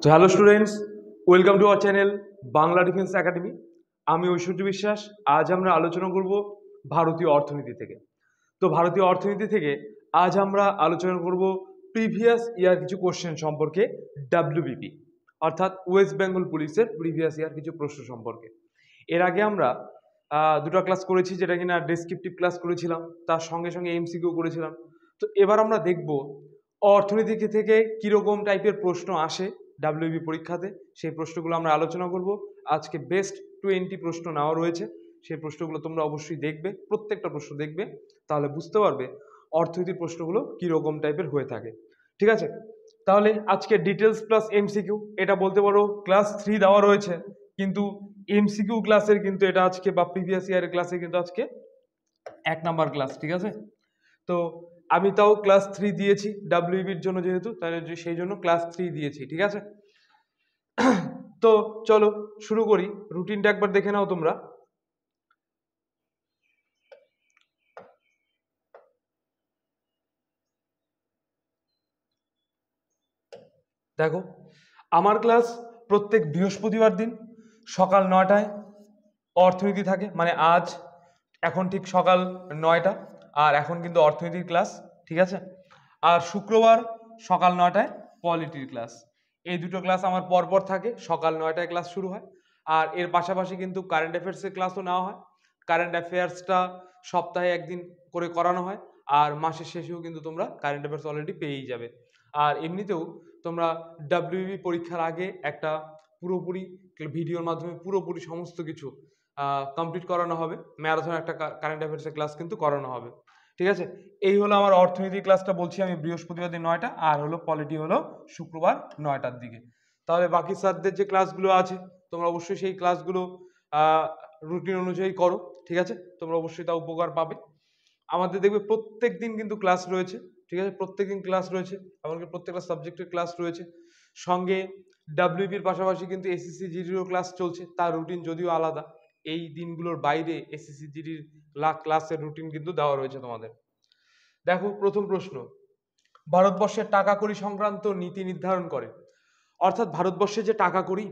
তো hello students, welcome to our channel Bangla defence academy. আমি ঐশ্বর্য বিশ্বাস। আজ আমরা আলোচনা করব ভারতীয় অর্থনীতি থেকে। তো ভারতীয় অর্থনীতি থেকে আজ আমরা আলোচনা করব প্রিভিয়াস ইয়ার কিছু কোশ্চেন সম্পর্কে, ডাব্লিউবিপি অর্থাৎ ওয়েস্ট বেঙ্গল পুলিশের প্রিভিয়াস ইয়ার কিছু প্রশ্ন সম্পর্কে। এর আগে আমরা দুটো ক্লাস করেছি, যেটা কিনা ডেসক্রিপটিভ ক্লাস করেছিলাম, তার সঙ্গে সঙ্গে এমসিকিউ করেছিলাম। তো এবার আমরা দেখব অর্থনীতি থেকে কীরকম টাইপের প্রশ্ন আসে ডাব্লিউবি পরীক্ষাতে, সেই প্রশ্নগুলো আমরা আলোচনা করব। আজকে বেস্ট 20 প্রশ্ন নেওয়া রয়েছে, সেই প্রশ্নগুলো তোমরা অবশ্যই দেখবে, প্রত্যেকটা প্রশ্ন দেখবে, তাহলে বুঝতে পারবে অর্থনীতির প্রশ্নগুলো কীরকম টাইপের হয়ে থাকে। ঠিক আছে, তাহলে আজকে ডিটেলস প্লাস এমসিকিউ, এটা বলতে পারো ক্লাস 3 দেওয়া রয়েছে, কিন্তু এমসিকিউ ক্লাসের কিন্তু এটা আজকে, বা প্রিভিয়াস ইয়ারের ক্লাসে কিন্তু আজকে 1 নাম্বার ক্লাস। ঠিক আছে, তো আমি তাও ক্লাস 3 দিয়েছি ডাব্লিউবির জন্য, যেহেতু তাহলে সেই জন্য ক্লাস 3 দিয়েছি। ঠিক আছে, তো চলো শুরু করি। রুটিনটা একবার দেখে নাও তোমরা। দেখো, আমার ক্লাস প্রত্যেক বৃহস্পতিবার দিন সকাল 9টায় অর্থনীতি থাকে, মানে আজ এখন ঠিক সকাল 9টা, আর এখন কিন্তু অর্থনীতির ক্লাস। ঠিক আছে, আর শুক্রবার সকাল 9টায় পলিটির ক্লাস। এই দুটো ক্লাস আমার পরপর থাকে, সকাল 9টায় ক্লাস শুরু হয়। আর এর পাশাপাশি কিন্তু কারেন্ট অ্যাফেয়ার্সের ক্লাসও নেওয়া হয়। কারেন্ট অ্যাফেয়ার্সটা সপ্তাহে একদিন করে করানো হয়, আর মাসের শেষেও কিন্তু তোমরা কারেন্ট অ্যাফেয়ার্স অলরেডি পেয়েই যাবে। আর এমনিতেও তোমরা ডাব্লিউবি পরীক্ষার আগে একটা পুরোপুরি ভিডিওর মাধ্যমে পুরোপুরি সমস্ত কিছু কমপ্লিট করানো হবে। ম্যারাথন একটা কারেন্ট অ্যাফেয়ার্সের ক্লাস কিন্তু করানো হবে। ঠিক আছে, এই হলো আমার অর্থনীতি ক্লাসটা, বলছি আমি বৃহস্পতিবার দিন 9টা, আর হলো পলিটি হলো শুক্রবার 9টার দিকে। তাহলে বাকি স্যারদের যে ক্লাসগুলো আছে তোমরা অবশ্যই সেই ক্লাসগুলো রুটিন অনুযায়ী করো। ঠিক আছে, তোমরা অবশ্যই তা উপকার পাবে। আমাদের দেখবে প্রত্যেক দিন কিন্তু ক্লাস রয়েছে। ঠিক আছে, প্রত্যেক দিন ক্লাস রয়েছে, এমনকি প্রত্যেকটা সাবজেক্টের ক্লাস রয়েছে। সঙ্গে ডাব্লিউবির পাশাপাশি কিন্তু এসএসসি জিডিরও ক্লাস চলছে, তার রুটিন যদিও আলাদা। এই দিনগুলোর বাইরে এসএসসি জিডির ক্লাসের রুটিন কিন্তু দেওয়া রয়েছে তোমাদের। দেখো, প্রথম প্রশ্ন, ভারতবর্ষের টাকা কড়ি সংক্রান্ত নীতি নির্ধারণ করে। অর্থাৎ ভারতবর্ষে যে টাকা কড়ি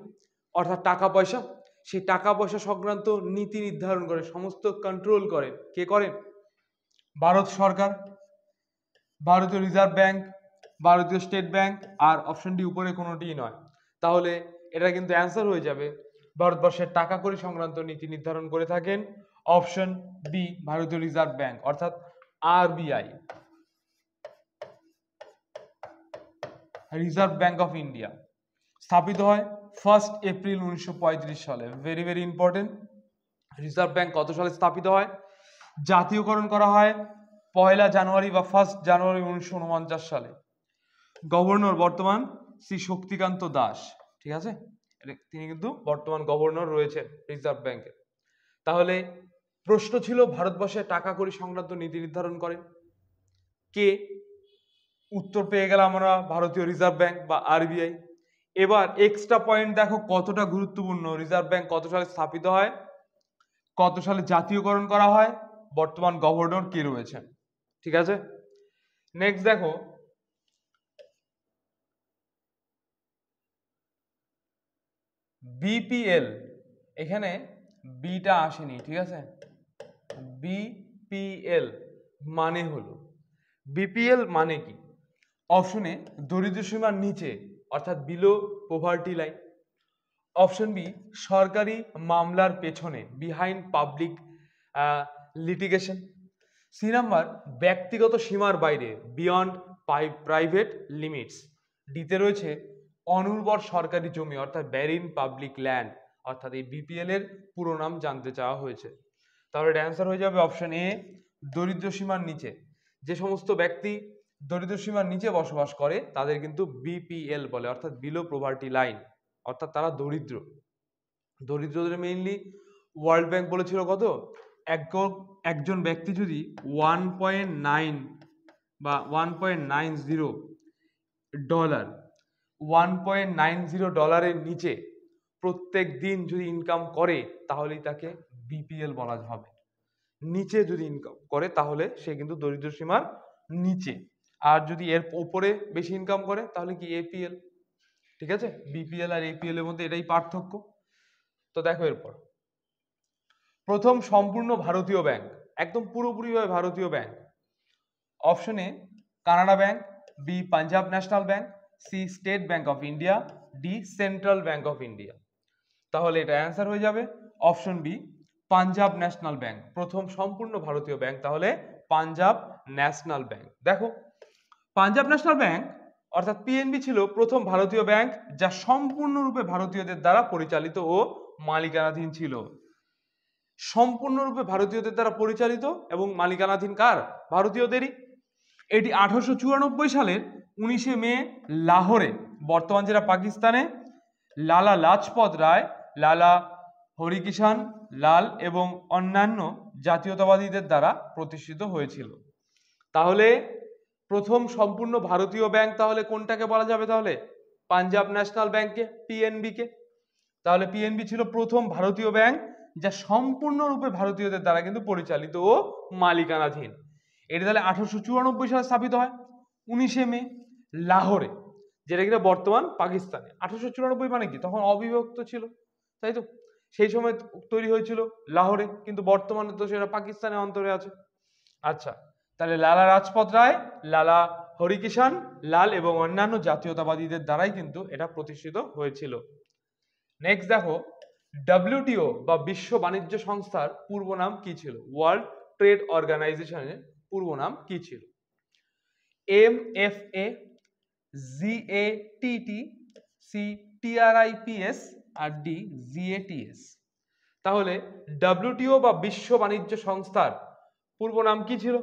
অর্থাৎ টাকা পয়সা, সেই টাকা পয়সা সংক্রান্ত নীতি নির্ধারণ করে, সমস্ত কন্ট্রোল করে কে করেন? ভারত সরকার, ভারতীয় রিজার্ভ ব্যাংক, ভারতীয় স্টেট ব্যাংক, আর অপশন ডি উপরে কোনোটিই নয়। তাহলে এটা কিন্তু অ্যান্সার হয়ে যাবে, ভারতবর্ষের টাকা কড়ি সংক্রান্ত নীতি নির্ধারণ করে থাকেন অপশন বি, ভারতীয় রিজার্ভ ব্যাংক অর্থাৎ RBI, reserve bank of India. স্থাপিত হয় 1 এপ্রিল 1935 সালে। Very very important. Reserve bank কত সালে স্থাপিত হয়? জাতীয়করণ করা হয় 1 জানুয়ারি বা 1 জানুয়ারি 1949 সালে। গভর্নর বর্তমান শ্রী শক্তিকান্ত দাস। ঠিক আছে, তিনি কিন্তু বর্তমান গভর্নর রয়েছেন রিজার্ভ ব্যাংকের। তাহলে প্রশ্ন ছিল ভারতবর্ষের টাকা কড়ি সংক্রান্ত নীতি নির্ধারণ করেন কে? উত্তর পেয়ে গেলাম আমরা, ভারতীয় রিজার্ভ ব্যাংক বা আরবিআই। এবার এক্সট্রা পয়েন্ট দেখো কতটা গুরুত্বপূর্ণ। রিজার্ভ ব্যাংক কত সালে স্থাপিত হয়, কত সালে জাতীয়করণ করা হয়, বর্তমান গভর্নর কে রয়েছেন। ঠিক আছে, নেক্সট দেখো, বিপিএল, এখানে বিটা আসেনি। ঠিক আছে, বিপিএল মানে হলো, বিপিএল মানে কি? অপশনে দরিদ্র সীমার নিচে অর্থাৎ below poverty line. Option B সরকারি মামলার পেছনে, behind public litigation. C number ব্যক্তিগত সীমার বাইরে, বিয়ন্ড প্রাইভেট লিমিটস। ডিতে রয়েছে অনুর্বর সরকারি জমি অর্থাৎ ব্যারিন পাবলিক ল্যান্ড। অর্থাৎ এই বিপিএল এর পুরো নাম জানতে চাওয়া হয়েছে। তাহলে এটা অ্যান্সার হয়ে যাবে অপশন এ, দরিদ্র সীমার নিচে। যে সমস্ত ব্যক্তি দরিদ্র সীমার নিচে বসবাস করে তাদের কিন্তু বিপিএল বলে, অর্থাৎ বিলো পভার্টি লাইন, অর্থাৎ তারা দরিদ্র। দরিদ্রদের মেইনলি ওয়ার্ল্ড ব্যাংক বলেছিল কত, একজন ব্যক্তি যদি 1.9 বা 1.90 ডলার, 1.90 ডলারের নিচে প্রত্যেক দিন যদি ইনকাম করে তাহলেই তাকে বিপিএল বলা হবে। নিচে যদি ইনকাম করে তাহলে সে কিন্তু দরিদ্র সীমার নিচে, আর যদি এর উপরে বেশি ইনকাম করে তাহলে কি এপিএল। ঠিক আছে, বিপিএল আর এপিএল এর মধ্যে এটাই পার্থক্য। তো দেখো এরপর প্রথম সম্পূর্ণ ভারতীয় ব্যাংক, একদম পুরোপুরিভাবে ভারতীয় bank. Option A Canara bank, B Punjab national bank, C state bank of India, D central bank of India. তাহলে এটা অ্যান্সার হয়ে যাবে option B Punjab national bank, প্রথম সম্পূর্ণ ভারতীয় ব্যাংক তাহলে পাঞ্জাব ন্যাশনাল ব্যাংক। দেখো পাঞ্জাব ন্যাশনাল ব্যাংক অর্থাৎ পিএনবি ছিল প্রথম ভারতীয় ব্যাংক যা সম্পূর্ণরূপে ভারতীয়দের দ্বারা পরিচালিত ও মালিকানাধীন ছিল। সম্পূর্ণরূপে ভারতীয়দের দ্বারা পরিচালিত এবং মালিকানাধীন কার? ভারতীয়দেরই। এটি 1894 সালের 19শে মে লাহোরে, বর্তমান যেটা পাকিস্তানে, লালা লাজপত রায়, লালা হরিকিষান লাল এবং অন্যান্য জাতীয়তাবাদীদের দ্বারা প্রতিষ্ঠিত হয়েছিল। তাহলে প্রথম সম্পূর্ণ ভারতীয় ব্যাংক তাহলে কোনটাকে বলা যাবে? তাহলে পাঞ্জাব ন্যাশনাল ব্যাংককে, পিএনবি কে। তাহলে পিএনবি ছিল প্রথম ভারতীয় ব্যাংক যা সম্পূর্ণরূপে ভারতীয়দের দ্বারা কিন্তু পরিচালিত ও মালিকানাধীন। এটি তাহলে 1894 সালে স্থাপিত হয় 19শে মে লাহোরে, যেটা কিনা বর্তমান পাকিস্তানে। 1894 মানে কি? তখন অবিভক্ত ছিল, তাই তো? সেই সময় তৈরি হয়েছিল লাহোরে, কিন্তু বর্তমানে তো সেটা পাকিস্তানের অন্তরে আছে। আচ্ছা, তাহলে লালা লাজপত রায়, লালা হরিকিষান লাল এবং অন্যান্য জাতীয়তাবাদীদের দ্বারাই কিন্তু এটা প্রতিষ্ঠিত হয়েছিল। নেক্সট দেখো ডব্লিউটিও বা বিশ্ব বাণিজ্য সংস্থার পূর্ব নাম কি ছিল? ওয়ার্ল্ড ট্রেড অর্গানাইজেশনের পূর্ব নাম কি ছিল? এমএফএ, জিএটিটি, সি টিআরআইপিএস আর ডি জিএটিএস। তাহলে ডব্লিউটিও বা বিশ্ব বাণিজ্য সংস্থার পূর্ব নাম কি ছিল?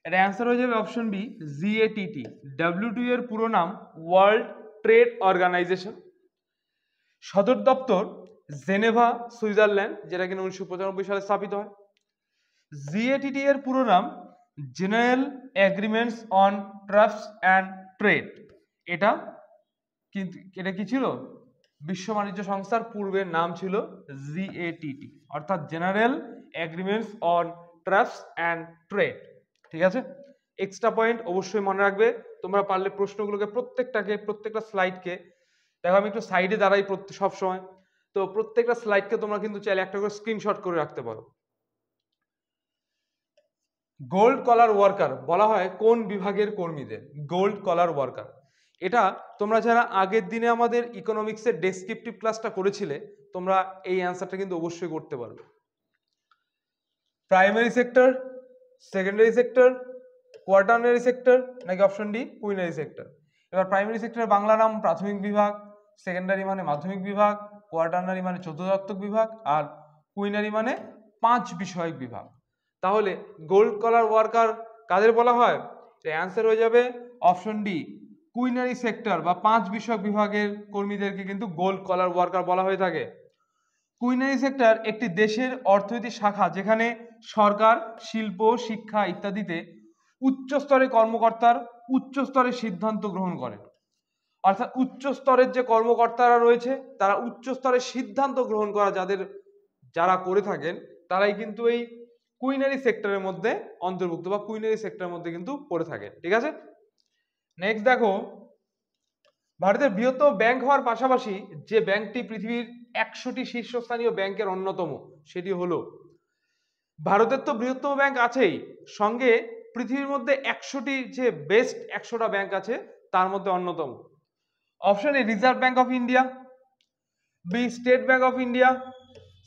এর অ্যান্সার হয়ে যাবে অপশন বি জিএটিটি। ডব্লিউটিও এর পুরো নাম ওয়ার্ল্ড ট্রেড অর্গানাইজেশন। সদর দপ্তর জেনেভা, সুইজারল্যান্ড, যেটা কিনা 1995 সালে স্থাপিত হয়। জিএটিটি এর পুরো নাম general agreements on tariffs and trade. এটা কি ছিল? বিশ্ব বাণিজ্য সংস্থার পূর্বের নাম ছিল জিএটিটি, অর্থাৎ general agreements on tariffs and trade. ঠিক আছে, এক্সট্রা পয়েন্ট অবশ্যই মনে রাখবে। তোমরা পারলে প্রশ্নগুলোকে প্রত্যেকটা স্লাইডকে দেখো, আমি একটু সাইডে দাঁড়াই সব সময়, তো প্রত্যেকটা স্লাইডকে তোমরা কিন্তু চাইলে একটা করে স্ক্রিনশট করে রাখতে পারো। গোল্ড কলার ওয়ার্কার বলা হয় কোন বিভাগের কর্মীদের? গোল্ড কলার ওয়ার্কার, এটা তোমরা যারা আগের দিনে আমাদের ইকোনমিক্সের ডেসক্রিপটিভ ক্লাসটা করেছিলে, তোমরা এই অ্যান্সারটা কিন্তু অবশ্যই করতে পারবে। Primary sector, secondary sector, quaternary sector, নাকি অপশন ডি কুইনারি সেক্টর? এবার প্রাইমারি সেক্টরের বাংলা নাম প্রাথমিক বিভাগ, সেকেন্ডারি মানে মাধ্যমিক বিভাগ, কোয়াটারনারি মানে চতুর্থ বিভাগ, আর কুইনারি মানে 5 বিষয়ক বিভাগ। তাহলে গোল্ড কলার ওয়ার্কার কাদের বলা হয়? এর অ্যান্সার হয়ে যাবে অপশন ডি কুইনারি সেক্টর বা 5 বিষয়ক বিভাগের কর্মীদেরকে কিন্তু গোল্ড কলার ওয়ার্কার বলা হয়ে থাকে। কুইনারি সেক্টর একটি দেশের অর্থনৈতিক শাখা যেখানে সরকার, শিল্প, শিক্ষা ইত্যাদিতে উচ্চ স্তরের কর্মকর্তার উচ্চ স্তরের সিদ্ধান্ত গ্রহণ করেন। অর্থাৎ উচ্চ স্তরের যে কর্মকর্তারা রয়েছে তারা উচ্চ স্তরের সিদ্ধান্ত গ্রহণ করা যারা করে থাকেন তারাই কিন্তু এই কুইনারি সেক্টরের মধ্যে অন্তর্ভুক্ত বা কুইনারি সেক্টরের মধ্যে কিন্তু পড়ে থাকেন। ঠিক আছে, নেক্সট দেখো ভারতের বৃহত্তম ব্যাংক হওয়ার পাশাপাশি যে ব্যাংকটি পৃথিবীর 100টি শীর্ষস্থানীয় ব্যাংকের অন্যতম, সেটি হলো, ভারতের তো বৃহত্তম ব্যাংক আছেই, সঙ্গে পৃথিবীর মধ্যে 100টি যে বেস্ট 100টা ব্যাংক আছে তার মধ্যে অন্যতম। Option A reserve bank of India, B state bank of India,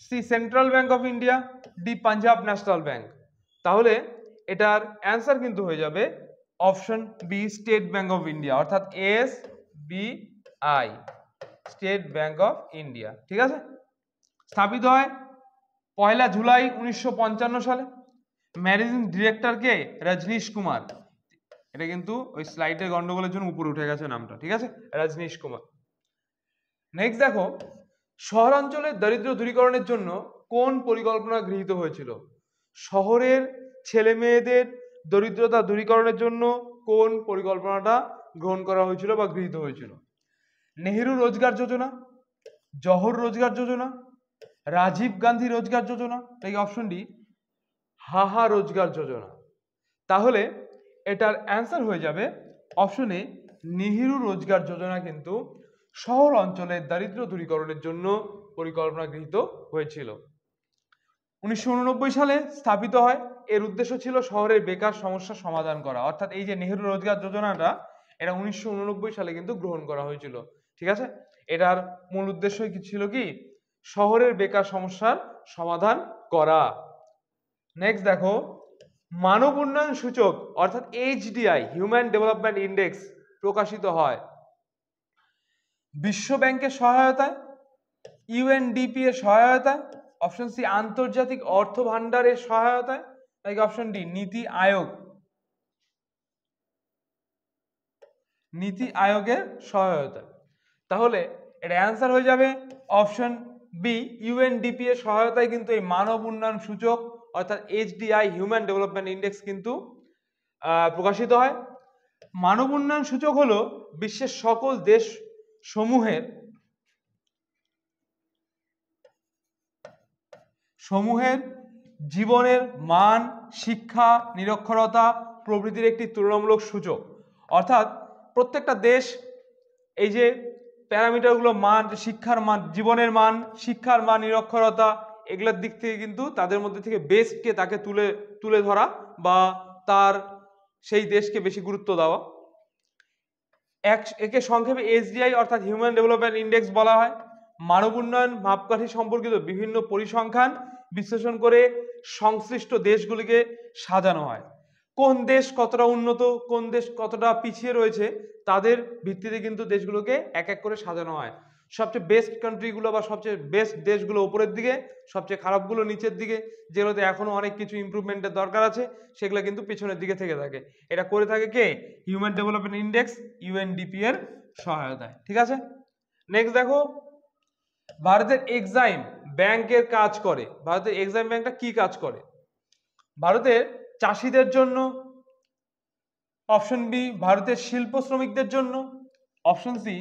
C central bank of India, D Punjab national bank. তাহলে এটার অ্যান্সার কিন্তু হয়ে যাবে option B state bank of India, অর্থাৎ SBI, state bank of India. ঠিক আছে, স্থাপিত হয় 1 জুলাই 1955 সালে। ম্যানেজিং ডিরেক্টর কে? রজনীশ কুমার। এটা কিন্তু ওই স্লাইডের গন্ডগোলের জন্য উপরে উঠে গেছে নামটা। ঠিক আছে, রজনীশ কুমার। নেক্সট দেখো শহরাঞ্চলের দারিদ্র দূরীকরণের জন্য কোন পরিকল্পনা গৃহীত হয়েছিল? শহরের ছেলে মেয়েদের দরিদ্রতা দূরীকরণের জন্য কোন পরিকল্পনাটা গ্রহণ করা হয়েছিল বা গৃহীত হয়েছিল? নেহেরু রোজগার যোজনা, জওহর রোজগার যোজনা, রাজীব গান্ধী রোজগার যোজনা, এই অপশন ডি হাহা রোজগার যোজনা। তাহলে এটার অ্যান্সার হয়ে যাবে অপশনে নেহেরু রোজগার যোজনা কিন্তু শহর অঞ্চলের দারিদ্র দূরীকরণের জন্য পরিকল্পনা গৃহীত হয়েছিল। 1989 সালে স্থাপিত হয়। এর উদ্দেশ্য ছিল শহরের বেকার সমস্যা সমাধান করা। অর্থাৎ এই যে নেহেরু রোজগার যোজনাটা, এটা 1989 সালে কিন্তু গ্রহণ করা হয়েছিল। ঠিক আছে, এটার মূল উদ্দেশ্য কি ছিল? কি শহরের বেকার সমস্যার সমাধান করা। নেক্সট দেখো, মানব উন্নয়ন সূচক অর্থাৎ এইচডিআই, হিউম্যান ডেভেলপমেন্ট ইন্ডেক্স প্রকাশিত হয় বিশ্ব ব্যাংকের সহায়তায়, ইউএনডিপি এর সহায়তায়, অপশন সি আন্তর্জাতিক অর্থ ভান্ডারের সহায়তায়, নাকি অপশন ডি নীতি আয়োগ, নীতি আয়োগের সহায়তায়। তাহলে এটা অ্যান্সার হয়ে যাবে অপশন বি, ইউএনডিপি এর সহায়তায় কিন্তু এই মানব উন্নয়ন সূচক অর্থাৎ এইচডিআই, হিউম্যান ডেভেলপমেন্ট ইন্ডেক্স কিন্তু প্রকাশিত হয়। মানব উন্নয়ন সূচক হলো বিশ্বের সকল দেশ সমূহের জীবনের মান, শিক্ষা, নিরক্ষরতা প্রভৃতির একটি তুলনামূলক সূচক। অর্থাৎ প্রত্যেকটা দেশ এই যে প্যারামিটারগুলো, মান, শিক্ষার মান, জীবনের মান, শিক্ষার মান, নিরক্ষরতা, এগুলোর দিক থেকে কিন্তু তাদের মধ্যে থেকে বেস্টকে তাকে তুলে ধরা বা তার সেই দেশকে বেশি গুরুত্ব দেওয়া। একে সংক্ষেপে এইচডিআই অর্থাৎ হিউম্যান ডেভেলপমেন্ট ইন্ডেক্স বলা হয়। মানব উন্নয়ন মাপকাঠি সম্পর্কিত বিভিন্ন পরিসংখ্যান বিশ্লেষণ করে সংশ্লিষ্ট দেশগুলিকে সাজানো হয়। কোন দেশ কতটা উন্নত, কোন দেশ কতটা পিছিয়ে রয়েছে, তাদের ভিত্তিতে কিন্তু দেশগুলোকে এক এক করে সাজানো হয়। সবচেয়ে বেস্ট কান্ট্রিগুলো বা সবচেয়ে বেস্ট দেশগুলো উপরের দিকে, সবচেয়ে খারাপগুলো নিচের দিকে, যেগুলোতে এখনো অনেক কিছু ইমপ্রুভমেন্টের দরকার আছে সেগুলো কিন্তু পিছনের দিকে থেকে থাকে। এটা করে থাকে কে? হিউম্যান ডেভেলপমেন্ট ইন্ডেক্স, ইউএনডিপি এর সহায়তায়। ঠিক আছে, নেক্সট দেখো, ভারতের এক্সাইম ব্যাংকের কাজ করে। ভারতের এক্সাইম ব্যাংকটা কি কাজ করে? ভারতের চাষিদের জন্য, অপশন বি ভারতের শিল্প শ্রমিকদের জন্য, অপশন সি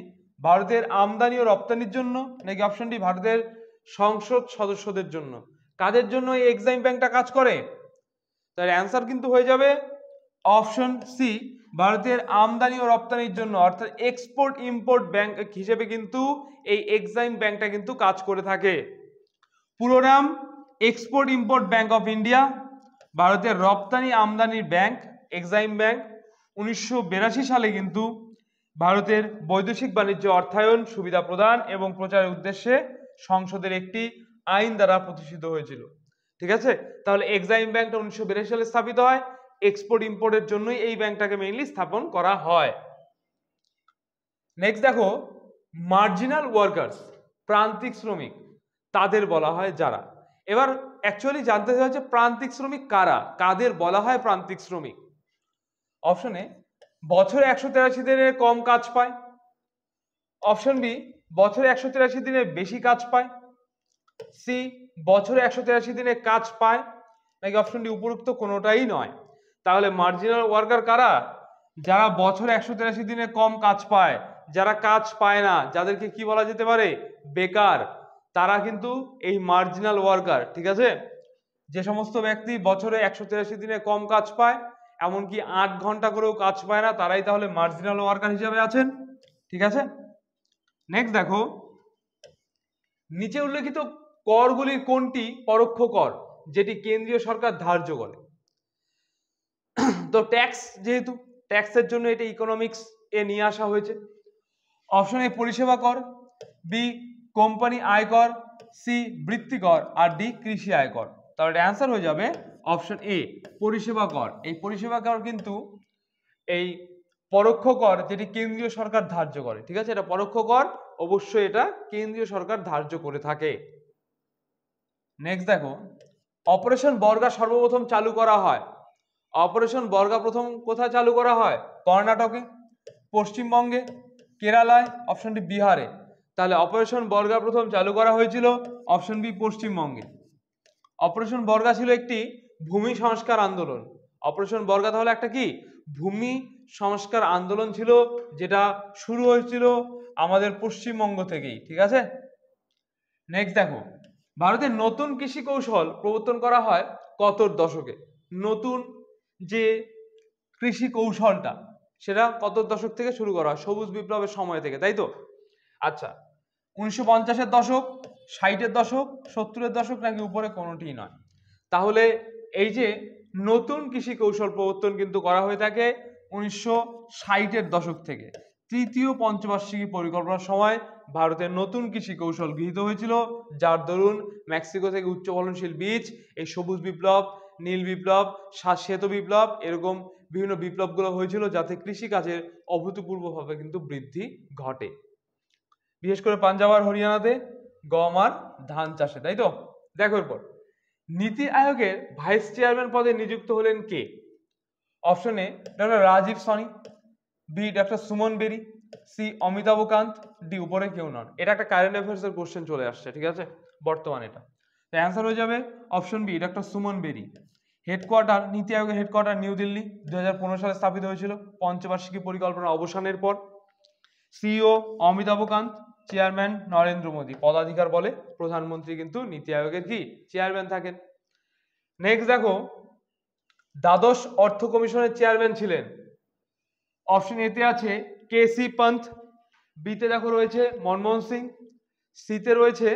ভারতের আমদানি ও রপ্তানির জন্য, নাকি অপশন ডি ভারতের সংসদ সদস্যদের জন্য। কাদের জন্য এই এক্সাইম ব্যাংকটা কাজ করে? তার অ্যান্সার কিন্তু হয়ে যাবে অপশন সি, ভারতের আমদানি ও রপ্তানির জন্য, অর্থাৎ এক্সপোর্ট ইম্পোর্ট ব্যাংক হিসেবে কিন্তু এই এক্সাইম ব্যাংকটা কিন্তু কাজ করে থাকে। পুরো নাম export import bank of India, ভারতের রপ্তানি আমদানির ব্যাংক এক্সাইম ব্যাংক। 1982 সালে কিন্তু ভারতের বৈদেশিক বাণিজ্য অর্থায়ন, সুবিধা প্রদান এবং প্রচারের উদ্দেশ্যে সংসদের একটি আইন দ্বারা প্রতিষ্ঠিত হয়েছিল। ঠিক আছে, তাহলে এক্সাইম ব্যাংকটা 1982 সালে স্থাপিত হয়। এক্সপোর্ট ইম্পোর্টের জন্যই এই ব্যাংকটাকে মেইনলি স্থাপন করা হয়। নেক্সট দেখো, মার্জিনাল ওয়ার্কার্স, প্রান্তিক শ্রমিক, তাদের বলা হয় যারা। এবার অ্যাকচুয়ালি জানতে চাইছে প্রান্তিক শ্রমিক কারা, কাদের বলা হয় প্রান্তিক শ্রমিক। অপশনে বছরে 183 দিনের কম কাজ পায়, অপশন বি বছরে 183 দিনের বেশি কাজ পায়, সি বছরে 183 দিনের কাজ পায়, নাকি অপশন ডি উপরোক্ত কোনোটাই নয়। তাহলে মার্জিনাল ওয়ার্কার কারা? যারা বছরে 183 দিনে কম কাজ পায়, যারা কাজ পায় না, যাদেরকে কি বলা যেতে পারে? বেকার, তারা কিন্তু এই মার্জিনাল ওয়ার্কার। ঠিক আছে, যে সমস্ত ব্যক্তি বছরে 183 দিনে কম কাজ পায়, এমনকি 8 ঘন্টা করেও কাজ পায় না, তারাই তাহলে মার্জিনাল ওয়ার্কার হিসেবে আছেন। ঠিক আছে, নেক্সট দেখো, নিচে উল্লেখিত করগুলির কোনটি পরোক্ষ কর যেটি কেন্দ্রীয় সরকার ধার্য করে? তো ট্যাক্স, যেহেতু ট্যাক্সের জন্য এটা ইকোনমিক্স এ নিয়ে আসা হয়েছে। অপশন এ পরিষেবা কর, বি কোম্পানি আয়কর, সি বৃত্তি কর, আর ডি কৃষি আয়কর। তাহলে অ্যান্সার হয়ে যাবে অপশন এ পরিষেবা কর। এই পরিষেবা কর কিন্তু এই পরোক্ষ কর যেটি কেন্দ্রীয় সরকার ধার্য করে। ঠিক আছে, এটা পরোক্ষ কর, অবশ্যই এটা কেন্দ্রীয় সরকার ধার্য করে থাকে। নেক্সট দেখো, অপারেশন বর্গা সর্বপ্রথম চালু করা হয়। অপারেশন বর্গা প্রথম কোথায় চালু করা হয়? কর্ণাটকে, পশ্চিমবঙ্গে, কেরালায়, অপশন ডি বিহারে। তাহলে অপারেশন বর্গা প্রথম চালু করা হয়েছিল অপশন বি পশ্চিমবঙ্গে। অপারেশন বর্গা ছিল একটি ভূমি সংস্কার আন্দোলন। অপারেশন বর্গা তাহলে একটা কি ভূমি সংস্কার আন্দোলন ছিল, যেটা শুরু হয়েছিল আমাদের পশ্চিমবঙ্গ থেকেই। ঠিক আছে, নেক্সট দেখো, ভারতের নতুন কৃষি কৌশল প্রবর্তন করা হয় কত দশকে? নতুন যে কৃষি কৌশলটা, সেটা কত দশক থেকে শুরু করা হয়? সবুজ বিপ্লবের সময় থেকে, তাই তো? আচ্ছা, 1950-এর দশক, 60-এর দশক, 70-এর দশক নাকি উপরে কোনোটিই নয়? তাহলে এই যে নতুন কৃষি কৌশল প্রবর্তন কিন্তু করা হয়ে থাকে 1960-এর দশক থেকে। তৃতীয় পঞ্চবার্ষিকী পরিকল্পনার সময় ভারতের নতুন কৃষি কৌশল গৃহীত হয়েছিল, যার দরুন মেক্সিকো থেকে উচ্চ ফলনশীল বীজ, এই সবুজ বিপ্লব, নীল বিপ্লব, শ্বেত বিপ্লব, এরকম বিভিন্ন বিপ্লবগুলো হয়েছিল, যাতে কৃষিকাজের অভূতপূর্বভাবে কিন্তু বৃদ্ধি ঘটে, বিশেষ করে পাঞ্জাব আর হরিয়ানাতে গম আর ধান চাষে, তাই তো? দেখো এরপর নীতি আয়োগের ভাইস চেয়ারম্যান পদে নিযুক্ত হলেন কে? Option A doctor Rajiv Soni, B doctor Suman Berry, C Amitabh Kant, D উপরে কেউ নন। এটা একটা কারেন্ট অ্যাফেয়ার্স এর কোশ্চেন চলে আসছে, ঠিক আছে, বর্তমানে এটা। তো অ্যান্সার হয়ে যাবে অপশন বি ডক্টর সুমন বেরি। হেডকোয়ার্টার, নীতি আয়োগের হেডকোয়ার্টার নিউ দিল্লি, 2015 সালে স্থাপিত হয়েছিল পঞ্চবার্ষিকী পরিকল্পনা অবসানের পর। CEO Amitabh Kant, chairman Narendra Modi. পদাধিকার বলে প্রধানমন্ত্রী কিন্তু নীতি আয়োগের কি চেয়ারম্যান থাকেন। নেক্সট দেখো, দ্বাদশ অর্থ কমিশনের চেয়ারম্যান ছিলেন। অপশন এতে আছে কে সি পন্থ, বিতে দেখো রয়েছে মনমোহন সিং, সিতে রয়েছে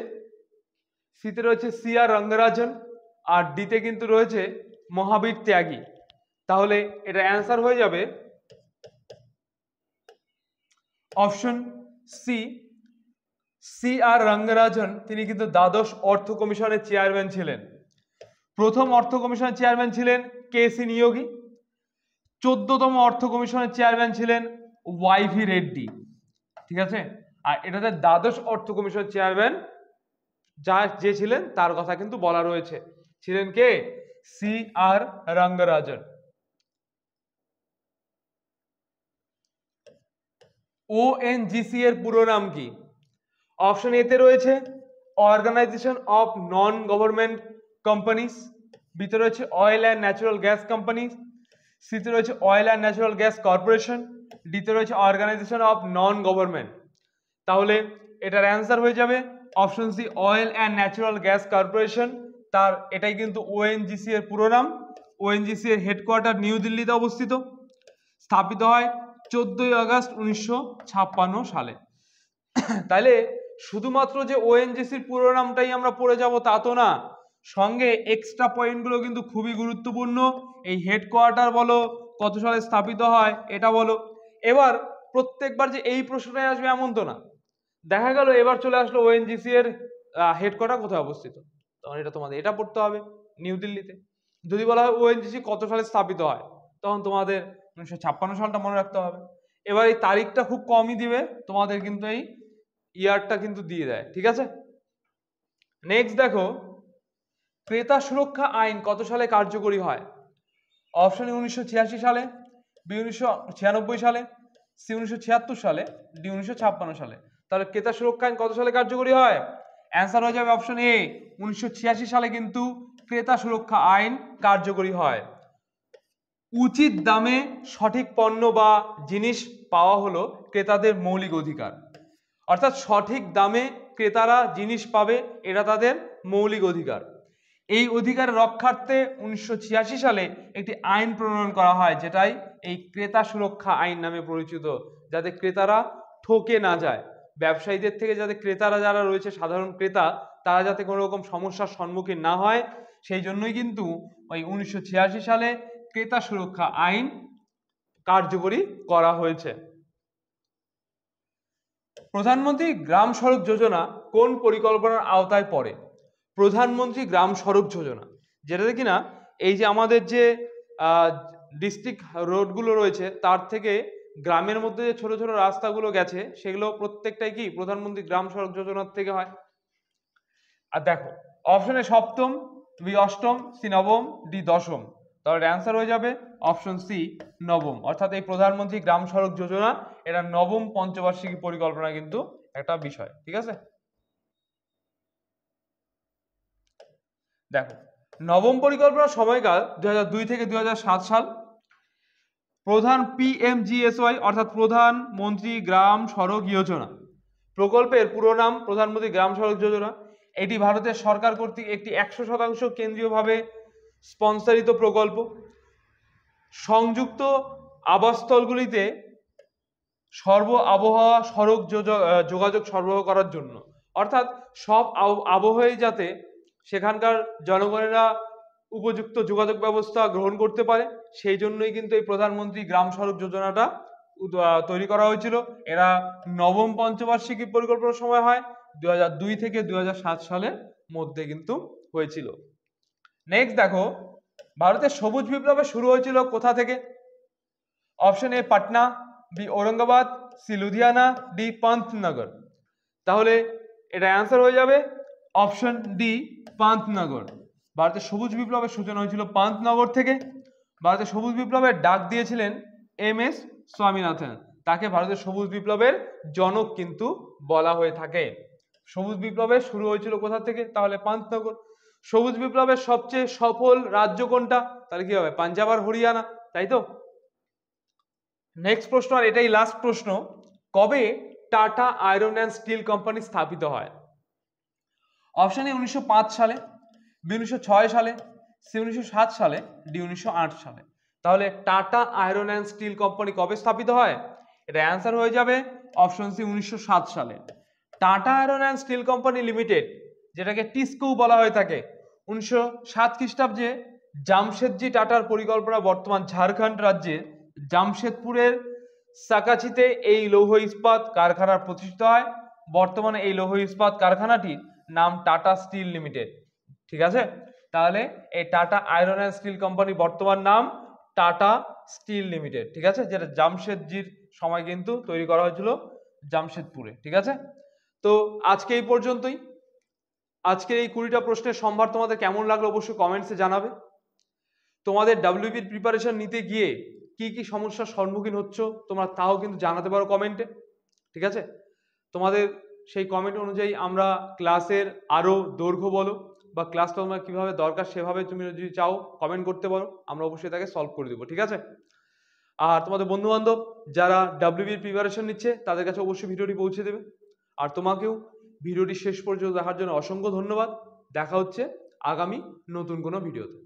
সি আর রঙ্গরাজন, আর ডিতে কিন্তু রয়েছে মহাবীর ত্যাগী। তাহলে এটা অ্যান্সার হয়ে যাবে অপশন সি আর রঙ্গরাজন। তিনি কিন্তু দ্বাদশ অর্থ কমিশনের চেয়ারম্যান ছিলেন। প্রথম অর্থ কমিশনের চেয়ারম্যান ছিলেন কে সি নিয়োগী। 14তম অর্থ কমিশনের চেয়ারম্যান ছিলেন ওয়াইভি রেড্ডি, ঠিক আছে। আর এটাতে দ্বাদশ অর্থ কমিশনের চেয়ারম্যান যে ছিলেন তার কথা কিন্তু বলা রয়েছে, ছিলেন কে? সি আর রঙ্গরাজন। ওএনজিসি এর পুরো নাম কি? অপশন এতে রয়েছে organisation of non government companies, বিতে রয়েছে oil and natural gas companies, সিতে রয়েছে oil and natural gas corporation, ডিতে রয়েছে অর্গানাইজেশন অফ নন গভর্নমেন্ট। তাহলে এটার অ্যান্সার হয়ে যাবে option C oil and natural gas corporation. তার এটাই কিন্তু ওএনজিসি এর পুরো নাম। ওএনজিসি এর হেডকোয়ার্টার নিউ দিল্লিতে অবস্থিত। স্থাপিত হয় 14ই আগস্ট 1956 সালে। তাহলে শুধুমাত্র যে ওএনজিসির পুরো নামটাই আমরা পড়ে যাব তা তো না, সঙ্গে এক্সট্রা পয়েন্টগুলো কিন্তু খুবই গুরুত্বপূর্ণ। এই হেডকোয়ার্টার বলো, কত সালে স্থাপিত হয় এটা বলো। এবার প্রত্যেকবার যে এই প্রশ্নটাই আসবে এমন তো না, দেখা গেল এবার চলে আসলো ওএনজিসি এর হেডকোয়ার্টার কোথায় অবস্থিত, তখন এটা তোমাদের এটা পড়তে হবে নিউ দিল্লিতে। যদি বলা হয় ওএনজিসি কত সালে স্থাপিত হয়, তখন তোমাদের 1956 সালটা মনে রাখতে হবে। এবার এই তারিখটা খুব কমই দিবে তোমাদের, কিন্তু এই ইয়ারটা কিন্তু দিয়ে দেয়, ঠিক আছে। নেক্সট দেখো, ক্রেতা সুরক্ষা আইন কত সালে কার্যকরী হয়? অপশন 1986 সালে, বি 1996 সালে, সি 1976 সালে, ডি 1956 সালে। তাহলে ক্রেতা সুরক্ষা আইন কত সালে কার্যকরী হয়? অ্যান্সার হয়ে যাবে অপশন এ 1986 সালে কিন্তু ক্রেতা সুরক্ষা আইন কার্যকরী হয়। উচিত দামে সঠিক পণ্য বা জিনিস পাওয়া হলো ক্রেতাদের মৌলিক অধিকার, অর্থাৎ সঠিক দামে ক্রেতারা জিনিস পাবে, এটা তাদের মৌলিক অধিকার। এই অধিকার রক্ষার্থে 1986 সালে একটি আইন প্রণয়ন করা হয়, যেটাই এই ক্রেতা সুরক্ষা আইন নামে পরিচিত, যাতে ক্রেতারা ঠকে না যায়, ব্যবসায়ীদের থেকে যাতে ক্রেতারা যারা রয়েছে সাধারণ ক্রেতা তারা যাতে কোনো রকম সমস্যার সম্মুখীন না হয়, সেই জন্যই কিন্তু ওই 1986 সালে ক্রেতা সুরক্ষা আইন কার্যকরী করা হয়েছে। প্রধানমন্ত্রী গ্রাম সড়ক যোজনা কোন পরিকল্পনার আওতায় পড়ে? প্রধানমন্ত্রী গ্রাম সড়ক যোজনা, যেটাতে কিনা এই যে আমাদের যে ডিস্ট্রিক্ট রোডগুলো রয়েছে তার থেকে গ্রামের মধ্যে যে ছোট ছোট রাস্তাগুলো গেছে, সেগুলো প্রত্যেকটাই কি প্রধানমন্ত্রী গ্রাম সড়ক যোজনার থেকে হয়। আর দেখো অপশনে সপ্তম, বি অষ্টম, সি নবম, ডি দশম। তাহলে অ্যান্সার হয়ে যাবে অপশন সি নবম, অর্থাৎ এই প্রধানমন্ত্রী গ্রাম সড়ক যোজনা এটা নবম পঞ্চবার্ষিকী পরিকল্পনা কিন্তু একটা বিষয়, ঠিক আছে। দেখো নবম পরিকল্পনার সময়কাল 2002 থেকে 2007 সাল। প্রধান পিএমজিএসওয়াই অর্থাৎ প্রধানমন্ত্রী গ্রাম সড়ক যোজনা প্রকল্পের পুরো নাম প্রধানমন্ত্রী গ্রাম সড়ক যোজনা। এটি ভারতের সরকার কর্তৃক একটি 100% কেন্দ্রীয়ভাবে স্পন্সরিত প্রকল্প। সংযুক্ত আবাসস্থলগুলিতে সর্ব আবহাওয়া সড়ক যোগাযোগ সরবরাহ করার জন্য, অর্থাৎ সব আবহাওয়ায় যাতে সেখানকার জনগণেরা উপযুক্ত যোগাযোগ ব্যবস্থা গ্রহণ করতে পারে, সেই জন্যই কিন্তু এই প্রধানমন্ত্রী গ্রাম সড়ক যোজনাটা তৈরি করা হয়েছিল। এরা নবম পঞ্চবার্ষিকী পরিকল্পনার সময় হয় 2002 থেকে 2007 সালের মধ্যে কিন্তু হয়েছিল। নেক্সট দেখো, ভারতের সবুজ বিপ্লব শুরু হয়েছিল কোথা থেকে? Option A Patna, B Aurangabad, C Ludhiana, D Pantnagar. তাহলে এটা অ্যান্সার হয়ে যাবে অপশন ডি পান্তনগর। ভারতের সবুজ বিপ্লবের সূচনা হয়েছিল পান্তনগর থেকে। ভারতের সবুজ বিপ্লবের ডাক দিয়েছিলেন এম.এস. স্বামীনাথন। তাকে ভারতের সবুজ বিপ্লবের জনক কিন্তু বলা হয়ে থাকে। সবুজ বিপ্লবের শুরু হয়েছিল কোথা থেকে? তাহলে পান্তনগর। সবুজ বিপ্লবের সবচেয়ে সফল রাজ্য কোনটা? তাহলে কি হবে? পাঞ্জাব আর হরিয়ানা, তাই তো? নেক্সট প্রশ্ন, আর এটাই লাস্ট প্রশ্ন, কবে tata iron and steel company স্থাপিত হয়? অপশন এ 1905 সালে, বি 1906 সালে, সি 1907 সালে, ডি 1908 সালে। তাহলে tata iron and steel company কবে স্থাপিত হয়? এটা অ্যান্সার হয়ে যাবে অপশন সি 1907 সালে। Tata iron and steel company limited, যেটাকে টিসকো বলা হয়ে থাকে, 1907 খ্রিস্টাব্দে জামশেদজি টাটার পরিকল্পনা বর্তমান ঝাড়খণ্ড রাজ্যের জামশেদপুরের সাকাছিতে এই লৌহ ইস্পাত কারখানা প্রতিষ্ঠিত হয়। বর্তমানে এই লৌহ ইস্পাত কারখানাটির নাম টাটা স্টিল লিমিটেড। ঠিক আছে, তাহলে এই tata iron and steel company বর্তমান নাম টাটা স্টিল লিমিটেড। ঠিক আছে, যেটা জামশেদজির সময় কিন্তু তৈরি করা হয়েছিল জামশেদপুরে। ঠিক আছে, তো আজকে এই পর্যন্তই। আজকের এই 20টা প্রশ্নের সম্ভার তোমাদের কেমন লাগলো অবশ্যই কমেন্টসে জানাবে। তোমাদের ডাব্লিউবির প্রিপারেশন নিতে গিয়ে কি কি সমস্যার সম্মুখীন হচ্ছ তোমরা তাও কিন্তু জানাতে পারো কমেন্টে। ঠিক আছে, তোমাদের সেই কমেন্ট অনুযায়ী আমরা ক্লাসের আরো দৈর্ঘ্য বলো বা ক্লাসটা তোমার কিভাবে দরকার সেভাবে তুমি যদি চাও কমেন্ট করতে পারো, আমরা অবশ্যই তাকে সলভ করে দেবো। ঠিক আছে, আর তোমাদের বন্ধু বান্ধব যারা ডাব্লিউবির প্রিপারেশন নিচ্ছে তাদের কাছে অবশ্যই ভিডিওটি পৌঁছে দেবে। আর তোমাকেও ভিডিওটি শেষ পর্যন্ত দেখার জন্য অসংখ্য ধন্যবাদ। দেখা হচ্ছে আগামী নতুন কোনো ভিডিওতে।